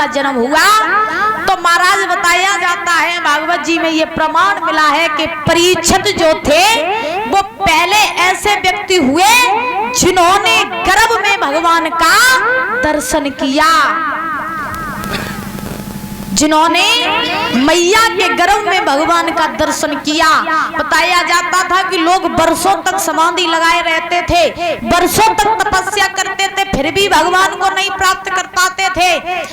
जन्म हुआ तो महाराज बताया जाता है भागवत जी में ये प्रमाण मिला है कि परीक्षित जो थे वो पहले ऐसे व्यक्ति हुए जिन्होंने गर्भ में भगवान का दर्शन किया, जिन्होंने मैया के गर्भ में भगवान का दर्शन किया। बताया जाता था कि लोग वर्षों तक समाधि लगाए रहते थे, वर्षों तक तपस्या करते थे, फिर भी भगवान को नहीं प्राप्त कर पाते थे,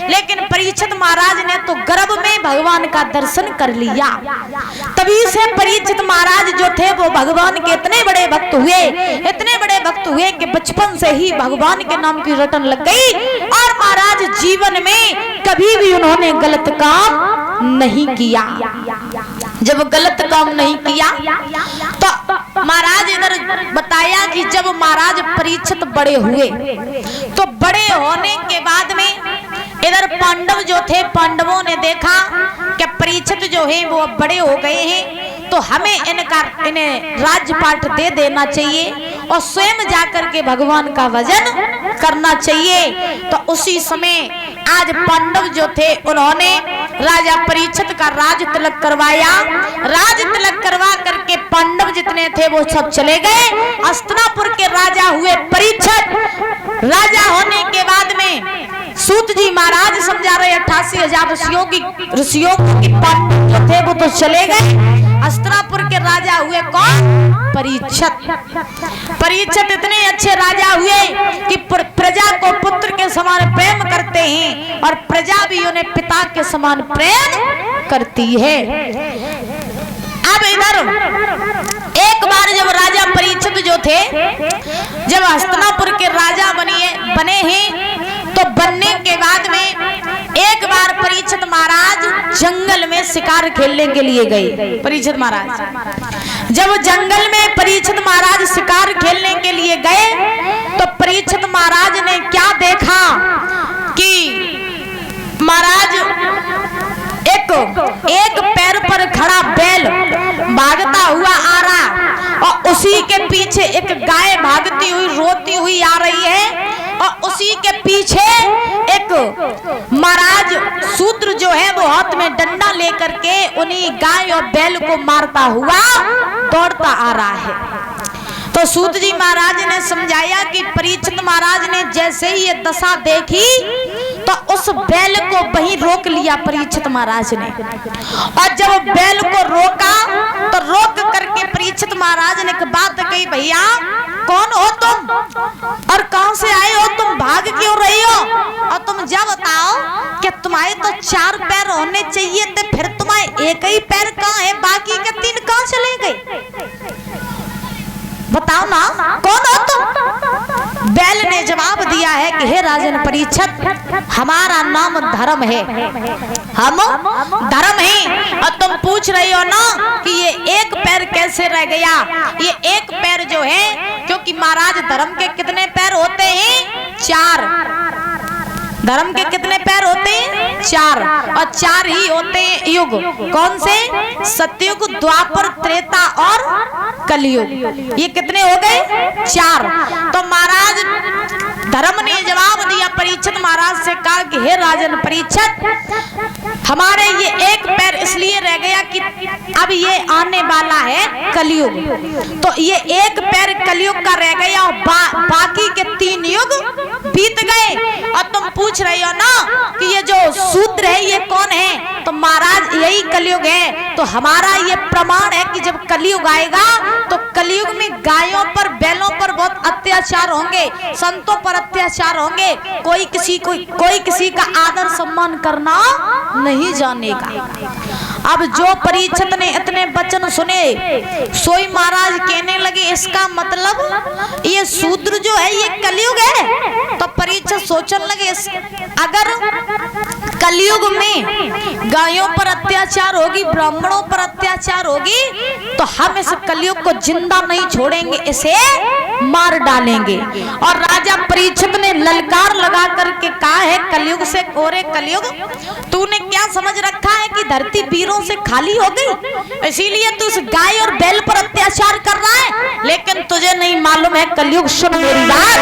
लेकिन परीक्षित महाराज ने तो गर्भ में भगवान का दर्शन कर लिया। तभी से परीक्षित महाराज जो थे वो भगवान के इतने बड़े भक्त हुए, इतने बड़े भक्त हुए कि बचपन से ही भगवान के नाम की रटन लग गई और महाराज जीवन में कभी भी उन्होंने गलत काम नहीं किया। जब गलत काम नहीं किया तो महाराज इधर बताया कि जब महाराज परीक्षित बड़े हुए तो बड़े होने के बाद में इधर पांडव जो थे, पांडवों ने देखा कि परीक्षित जो है वो बड़े हो गए हैं तो हमें इन्हें राज्यपाठ दे देना चाहिए और स्वयं जाकर के भगवान का भजन करना चाहिए। तो उसी समय आज पांडव जो थे उन्होंने राजा परीक्षित का राज तिलक करवाया। राज तिलक करवा करके पांडव जितने थे वो सब चले गए। हस्तिनापुर के राजा हुए परीक्षित। राजा होने के बाद में सूत जी महाराज समझा रहे 88,000 ऋषियों की पांडव जो थे वो तो चले गए। हस्तिनापुर के राजा हुए कौन? परीक्षित। परीक्षित इतने अच्छे राजा हुए कि प्रजा को पुत्र के समान प्रेम करते हैं और प्रजा भी उन्हें पिता के समान प्रेम करती है। अब इधर एक बार जब राजा परीक्षित जो थे जब हस्तिनापुर के राजा बने हैं तो बनने के बाद में एक बार परीक्षित महाराज जंगल में शिकार खेलने के लिए गए। परीक्षित महाराज जब जंगल में परीक्षित महाराज शिकार खेलने के लिए गए तो परीक्षित महाराज ने क्या देखा कि महाराज एक पैर पर खड़ा बैल भागता हुआ आ रहा और उसी के पीछे एक गाय भागती हुई रोती हुई आ रही है और उसी के पीछे एक महाराज शूद्र जो है वो हाथ में डंडा लेकर के उन्हीं गाय और बैल को मारता हुआ दौड़ता आ रहा है। तो सूत जी महाराज ने समझाया कि परीक्षित महाराज ने जैसे ही ये दशा देखी तो उस बैल को वहीं रोक लिया परीक्षित महाराज ने। और जब बैल को रोका तो रोक करके परीक्षित महाराज ने एक बात कही, भैया कौन हो तुम और कहां से आए हो, तुम भाग क्यों रही हो और तुम जब बताओ कि तुम्हारे तो 4 पैर होने चाहिए थे, फिर तुम्हारे एक ही पैर कहां है, बाकी के 3 कहां चले गए, बताओ ना कौन हो तुम? बैल ने जवाब दिया है कि हे राजन परीक्षित, हमारा नाम धर्म है, हम धर्म हैं और तुम पूछ रही हो ना कि ये एक पैर कैसे रह गया। ये एक पैर जो है, क्योंकि महाराज धर्म के कितने पैर होते हैं? 4। धर्म के कितने पैर होते हैं? 4 और 4 ही होते हैं युग। कौन से? सतयुग, द्वापर, त्रेता और कलयुग। ये कितने हो गए? 4। तो महाराज धर्म ने जवाब दिया परीक्षित महाराज से, कहा कि हे राजन परीक्षित, हमारे ये एक पैर इसलिए रह गया कि अब ये आने वाला है कलयुग, तो ये एक पैर कलयुग का रह गया और बाकी के 3 युग बीत गए। और तुम पूछ रही हो ना कि ये जो शूद्र है ये कौन है, तो महाराज यही कलयुग है। तो हमारा ये प्रमाण है कि जब कलयुग आएगा तो कलयुग में गायों पर, बैलों पर बहुत अत्याचार होंगे, संतों पर अत्याचार होंगे, कोई किसी का आदर सम्मान करना नहीं जानेगा। अब जो परीक्षित ने इतने वचन सुने सोई महाराज कहने लगे इसका मतलब ये शूद्र जो है ये कलयुग है। तो परीक्षित सोचने लगे अगर कलयुग में गायों पर अत्याचार होगी, ब्राह्मणों पर अत्याचार होगी, तो हम इस कलयुग को जिंदा नहीं छोड़ेंगे, इसे मार डालेंगे। और राजा परीक्षित ने ललकार लगा करके कहा है कलयुग से, कोरे कलयुग तूने क्या समझ रखा है कि धरती वीरों से खाली हो गई, इसीलिए तू इस गाय और बैल पर अत्याचार कर रहा है, लेकिन तुझे नहीं मालूम है कलयुग, सुन मेरी बात।